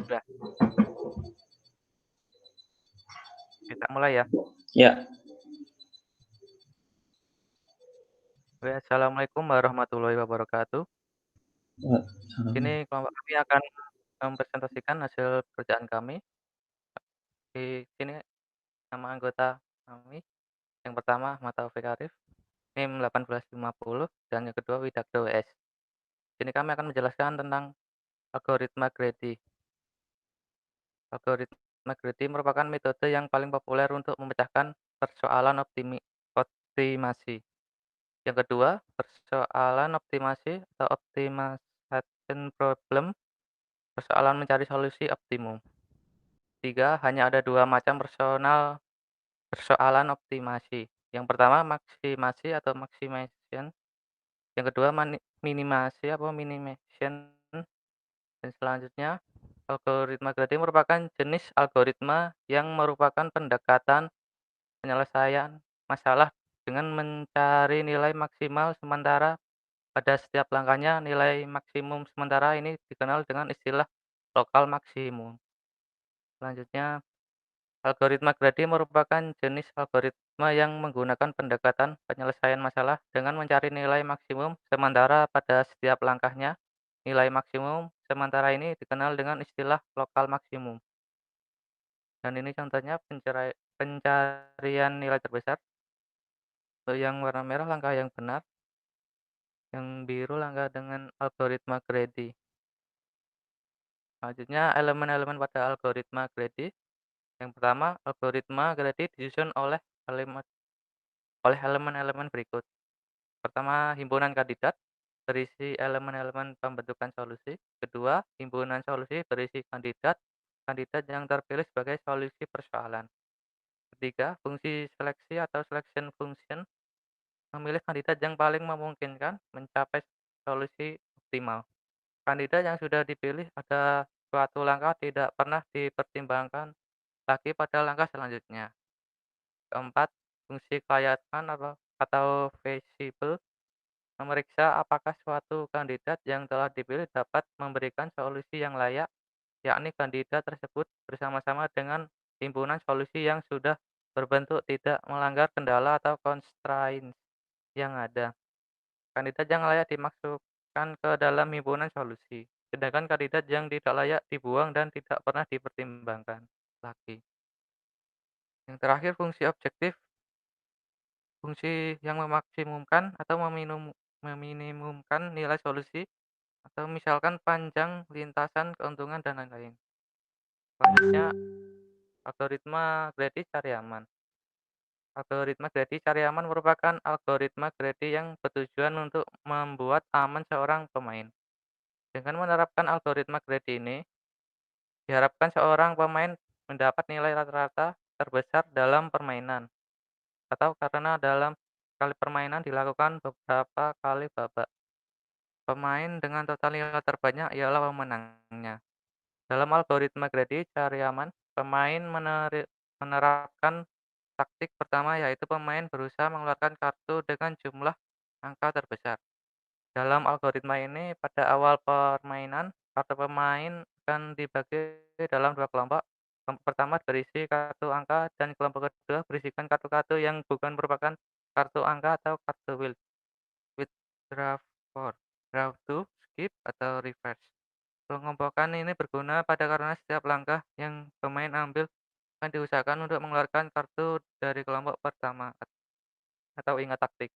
Udah, kita mulai ya. Ya, Oke, assalamualaikum warahmatullahi wabarakatuh. salam. Kini kelompok kami akan mempresentasikan hasil pekerjaan kami. Di sini nama anggota kami, yang pertama Ahmad Taufik Arif, NIM 1850, dan yang kedua Widakdo WS. Sini kami akan menjelaskan tentang algoritma Grady. Algoritma Grady merupakan metode yang paling populer untuk memecahkan persoalan optimasi. Yang kedua, persoalan optimasi atau optimization problem, persoalan mencari solusi optimum. Tiga, hanya ada dua macam persoalan optimasi. Yang pertama maksimasi atau maximization, yang kedua minimasi atau minimization, dan selanjutnya algoritma grading merupakan jenis algoritma yang merupakan pendekatan penyelesaian masalah dengan mencari nilai maksimal sementara pada setiap langkahnya. Nilai maksimum sementara ini dikenal dengan istilah lokal maksimum. Selanjutnya, algoritma Grady merupakan jenis algoritma yang menggunakan pendekatan penyelesaian masalah dengan mencari nilai maksimum sementara pada setiap langkahnya. Nilai maksimum sementara ini dikenal dengan istilah lokal maksimum. Dan ini contohnya pencarian nilai terbesar. Untuk yang warna merah langkah yang benar, yang biru langkah dengan algoritma Grady. Selanjutnya, elemen-elemen pada algoritma Grady. Yang pertama, algoritma Grady disusun oleh elemen-elemen berikut. Pertama, himpunan kandidat berisi elemen-elemen pembentukan solusi. Kedua, himpunan solusi berisi kandidat yang terpilih sebagai solusi persoalan. Ketiga, fungsi seleksi atau selection function memilih kandidat yang paling memungkinkan mencapai solusi optimal. Kandidat yang sudah dipilih pada suatu langkah tidak pernah dipertimbangkan lagi pada langkah selanjutnya. Keempat, fungsi kelayakan atau feasible memeriksa apakah suatu kandidat yang telah dipilih dapat memberikan solusi yang layak, yakni kandidat tersebut bersama-sama dengan himpunan solusi yang sudah berbentuk tidak melanggar kendala atau constraints yang ada. Kandidat yang layak dimasukkan ke dalam himpunan solusi, sedangkan kandidat yang tidak layak dibuang dan tidak pernah dipertimbangkan lagi. Yang terakhir, fungsi objektif, fungsi yang memaksimumkan atau meminimumkan nilai solusi, atau misalkan panjang lintasan keuntungan dan lain-lain. Selanjutnya, algoritma Grady cari aman. Algoritma Grady cari aman merupakan algoritma Grady yang bertujuan untuk membuat aman seorang pemain. Dengan menerapkan algoritma Grady ini, diharapkan seorang pemain mendapat nilai rata-rata terbesar dalam permainan, atau karena dalam sekali permainan dilakukan beberapa kali babak. Pemain dengan total nilai terbanyak ialah pemenangnya. Dalam algoritma Grady cari aman, pemain menerapkan taktik pertama, yaitu pemain berusaha mengeluarkan kartu dengan jumlah angka terbesar. Dalam algoritma ini, pada awal permainan, kartu pemain akan dibagi dalam dua kelompok. Kelompok pertama berisi kartu angka dan kelompok kedua berisikan kartu-kartu yang bukan merupakan kartu angka atau kartu withdraw for, draw to, skip, atau reverse. Pengelompokan ini berguna karena setiap langkah yang pemain ambil akan diusahakan untuk mengeluarkan kartu dari kelompok pertama atau ingat taktik.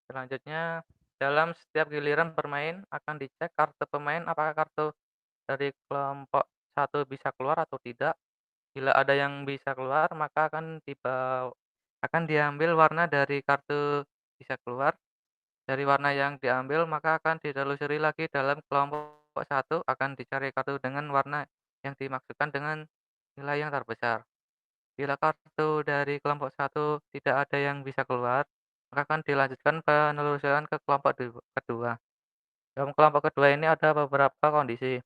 Selanjutnya, dalam setiap giliran bermain akan dicek kartu pemain apakah kartu dari kelompok satu bisa keluar atau tidak. Bila ada yang bisa keluar, maka akan diambil warna dari kartu bisa keluar. Dari warna yang diambil, maka akan ditelusuri lagi dalam kelompok satu, akan dicari kartu dengan warna yang dimaksudkan dengan nilai yang terbesar. Bila kartu dari kelompok satu tidak ada yang bisa keluar, maka akan dilanjutkan penelusuran ke kelompok kedua. Dalam kelompok kedua ini ada beberapa kondisi.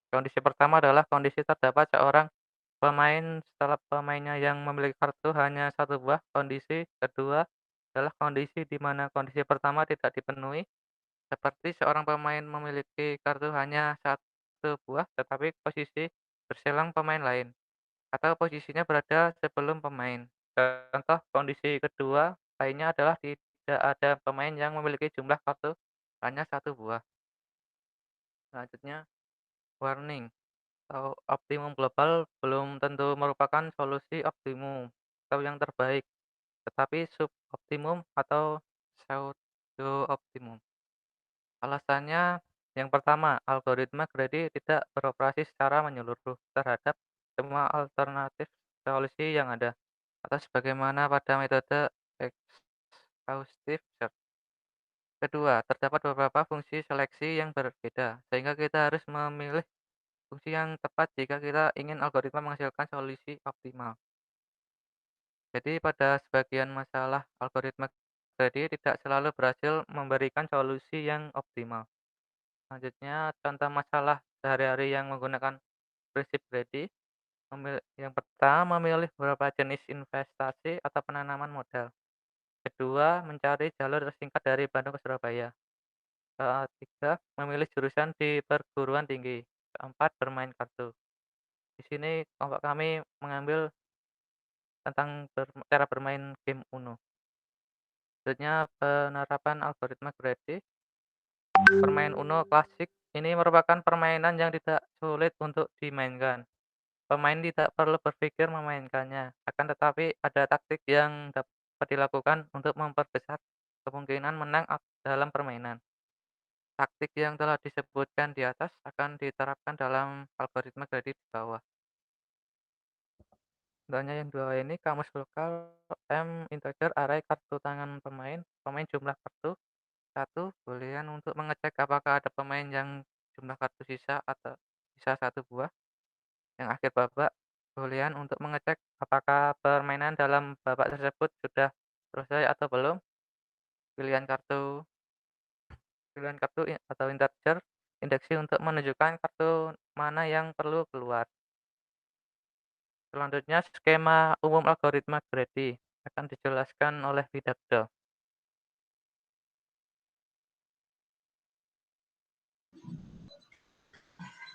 Kondisi pertama adalah kondisi terdapat seorang pemain setelah pemainnya yang memiliki kartu hanya satu buah. Kondisi kedua adalah kondisi di mana kondisi pertama tidak dipenuhi. Seperti seorang pemain memiliki kartu hanya satu buah, tetapi posisi berselang pemain lain, atau posisinya berada sebelum pemain. Contoh kondisi kedua lainnya adalah tidak ada pemain yang memiliki jumlah kartu hanya satu buah. Selanjutnya, warning atau optimum global belum tentu merupakan solusi optimum atau yang terbaik, tetapi suboptimum atau pseudo optimum. Alasannya yang pertama, algoritma greedy tidak beroperasi secara menyeluruh terhadap semua alternatif solusi yang ada, atau sebagaimana pada metode exhaustive search. Kedua, terdapat beberapa fungsi seleksi yang berbeda, sehingga kita harus memilih fungsi yang tepat jika kita ingin algoritma menghasilkan solusi optimal. Jadi pada sebagian masalah, algoritma greedy tidak selalu berhasil memberikan solusi yang optimal. Selanjutnya, contoh masalah sehari-hari yang menggunakan prinsip greedy. Yang pertama, memilih beberapa jenis investasi atau penanaman modal. Kedua, mencari jalur tersingkat dari Bandung ke Surabaya. Ketiga, memilih jurusan di perguruan tinggi. Keempat, bermain kartu. Di sini kelompok kami mengambil tentang cara bermain game Uno. Selanjutnya, penerapan algoritma greedy. Permainan Uno klasik ini merupakan permainan yang tidak sulit untuk dimainkan. Pemain tidak perlu berpikir memainkannya, akan tetapi ada taktik yang dapat dilakukan untuk memperbesar kemungkinan menang dalam permainan. Taktik yang telah disebutkan di atas akan diterapkan dalam algoritma greedy di bawah. Contohnya yang dua ini kamus lokal M integer array kartu tangan pemain jumlah kartu satu boolean untuk mengecek apakah ada pemain yang jumlah kartu sisa atau sisa satu buah. Yang akhir babak, boolean untuk mengecek apakah permainan dalam babak tersebut sudah selesai atau belum. Pilihan kartu atau integer indeksi untuk menunjukkan kartu mana yang perlu keluar. Selanjutnya, skema umum algoritma greedy akan dijelaskan oleh Widagdo.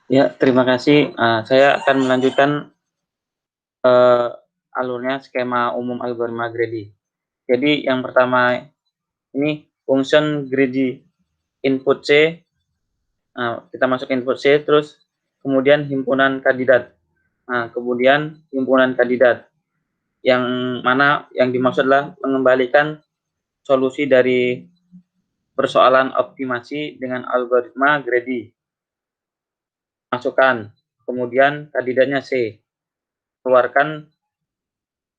Ya, terima kasih. Saya akan melanjutkan alurnya skema umum algoritma greedy. Jadi yang pertama ini function greedy input C. Kita masuk input C, terus kemudian himpunan kandidat. Kemudian himpunan kandidat yang mana yang dimaksud adalah mengembalikan solusi dari persoalan optimasi dengan algoritma greedy. Masukkan, kemudian kandidatnya C. Keluarkan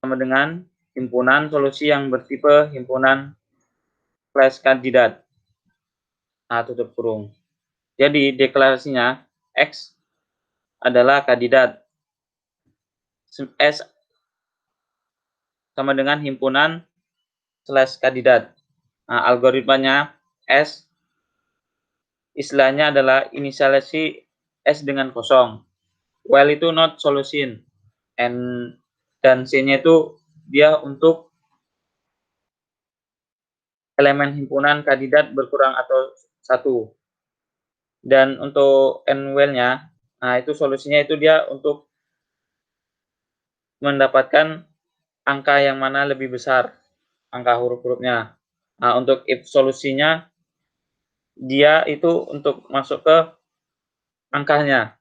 sama dengan himpunan solusi yang bertipe himpunan class kandidat. Tutup kurung. Jadi deklarasinya X adalah kandidat. S sama dengan himpunan slash kandidat. Algoritmanya S istilahnya adalah inisialisasi S dengan kosong. While itu not solution. Dan C-nya itu dia untuk elemen himpunan kandidat berkurang atau satu. Dan untuk n-well-nya, itu solusinya itu dia untuk mendapatkan angka yang mana lebih besar, angka huruf-hurufnya. Untuk if solusinya, dia itu untuk masuk ke angkanya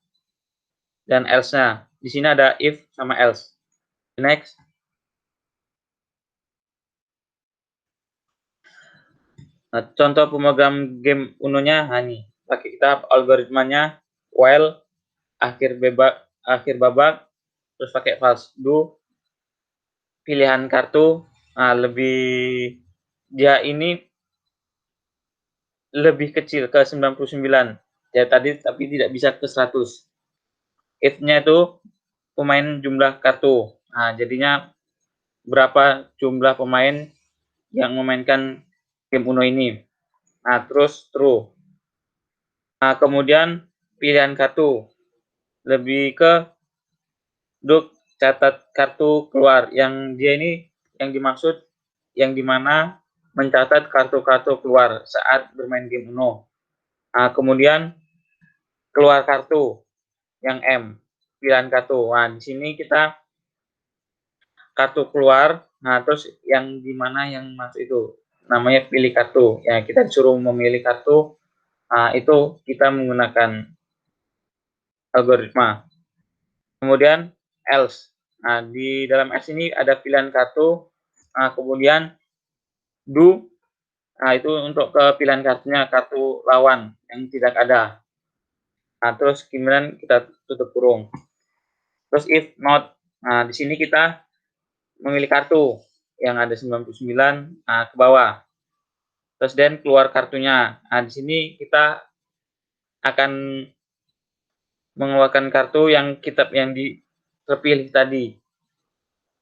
dan else-nya. Di sini ada if sama else. Next. Contoh pemrogram game Uno-nya ini. Pakai kita algoritmanya while akhir babak terus pakai false do. Pilihan kartu lebih dia ini lebih kecil ke 99 ya tadi, tapi tidak bisa ke 100. If-nya itu pemain jumlah kartu. Jadinya berapa jumlah pemain yang memainkan game Uno ini. Terus true. Kemudian pilihan kartu lebih ke duk catat kartu keluar. Yang dia ini yang dimaksud yang dimana mencatat kartu-kartu keluar saat bermain game Uno. Kemudian keluar kartu yang M, pilihan kartu. Nah, di sini kita kartu keluar, nah terus yang di mana yang masuk itu namanya pilih kartu. Ya, kita disuruh memilih kartu, itu kita menggunakan algoritma. Kemudian else. Nah, di dalam else ini ada pilihan kartu, kemudian do, nah itu untuk ke pilihan kartunya, kartu lawan yang tidak ada. Nah, terus kemudian kita tutup kurung. Terus if not, nah di sini kita memilih kartu yang ada 99 ke bawah. Terus dan keluar kartunya. Nah, di sini kita akan mengeluarkan kartu yang terpilih tadi.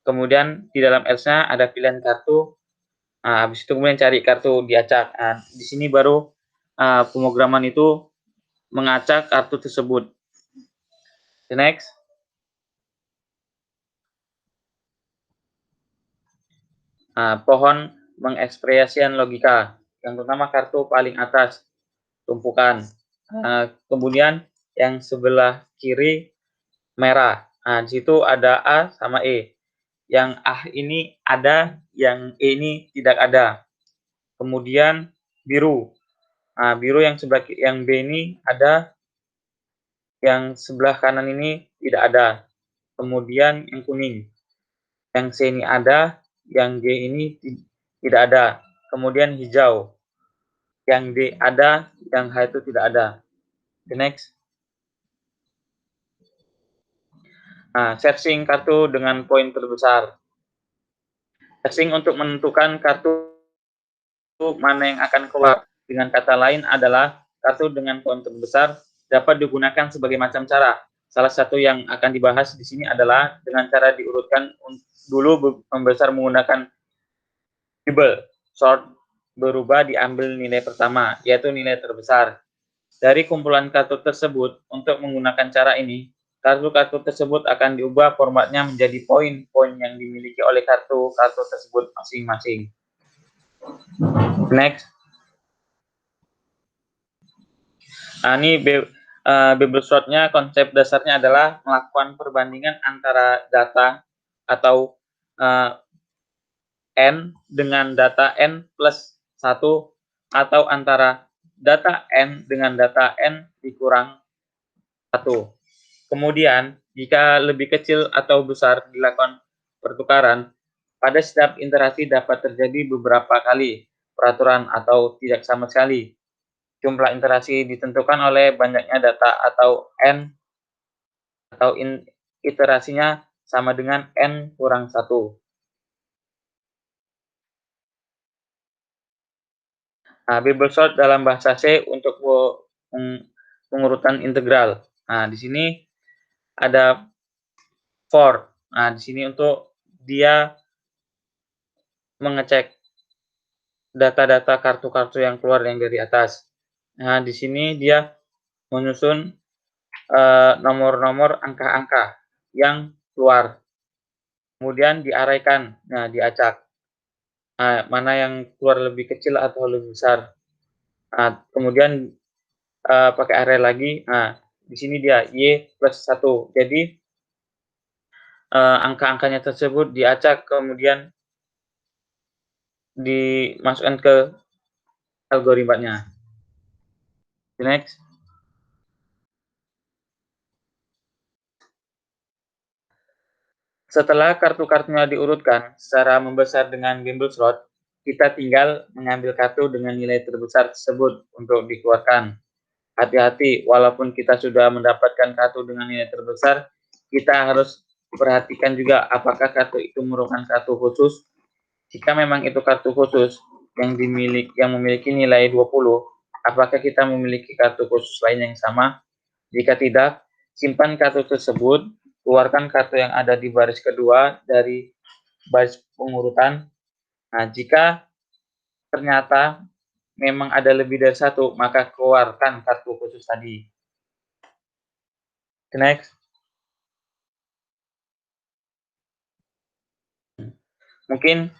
Kemudian di dalam else-nya ada pilihan kartu. Nah, habis itu kemudian cari kartu diacak. Nah, di sini baru pemrograman itu mengacak kartu tersebut. The next. Pohon mengekspresikan logika. Yang pertama kartu paling atas, tumpukan. Kemudian yang sebelah kiri merah. Nah, di situ ada A sama E. Yang A ini ada, yang E ini tidak ada. Kemudian biru. Nah, biru yang sebelah yang B ini ada, yang sebelah kanan ini tidak ada. Kemudian yang kuning. Yang C ini ada, yang G ini tidak ada. Kemudian hijau. Yang D ada, yang H itu tidak ada. The next. Searching kartu dengan poin terbesar. Searching untuk menentukan kartu mana yang akan keluar. Dengan kata lain adalah kartu dengan poin terbesar dapat digunakan sebagai macam cara. Salah satu yang akan dibahas di sini adalah dengan cara diurutkan dulu membesar menggunakan table sort, berubah diambil nilai pertama, yaitu nilai terbesar. Dari kumpulan kartu tersebut, untuk menggunakan cara ini, kartu-kartu tersebut akan diubah formatnya menjadi poin-poin yang dimiliki oleh kartu-kartu tersebut masing-masing. Next. Ini Babel sort-nya, konsep dasarnya adalah melakukan perbandingan antara data atau N dengan data N plus 1 atau antara data N dengan data N dikurang 1. Kemudian, jika lebih kecil atau besar dilakukan pertukaran, pada setiap interaksi dapat terjadi beberapa kali peraturan atau tidak sama sekali. Jumlah interaksi ditentukan oleh banyaknya data atau N atau iterasinya sama dengan N kurang 1. Babel sort dalam bahasa C untuk pengurutan integral. Nah, di sini ada for. Nah, di sini untuk dia mengecek data-data kartu-kartu yang keluar yang dari atas. Nah, di sini dia menyusun nomor-nomor angka-angka yang keluar. Kemudian diarahkan, nah diacak. Nah, mana yang keluar lebih kecil atau lebih besar. Nah, kemudian pakai array lagi. Nah, di sini dia Y plus 1. Jadi angka-angkanya tersebut diacak kemudian dimasukkan ke algoritmanya. Next. Setelah kartu-kartunya diurutkan secara membesar dengan Babel sort, kita tinggal mengambil kartu dengan nilai terbesar tersebut untuk dikeluarkan. Hati-hati, walaupun kita sudah mendapatkan kartu dengan nilai terbesar, kita harus perhatikan juga apakah kartu itu merupakan kartu khusus. Jika memang itu kartu khusus yang memiliki nilai 20, apakah kita memiliki kartu khusus lain yang sama? Jika tidak, simpan kartu tersebut, keluarkan kartu yang ada di baris kedua dari baris pengurutan. Nah, jika ternyata memang ada lebih dari satu, maka keluarkan kartu khusus tadi. Next. Mungkin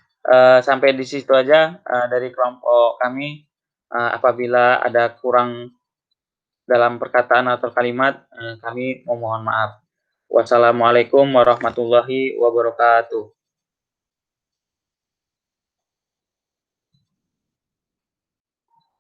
Sampai di situ aja, dari kelompok kami, apabila ada kurang dalam perkataan atau kalimat, kami memohon maaf. Wassalamualaikum warahmatullahi wabarakatuh.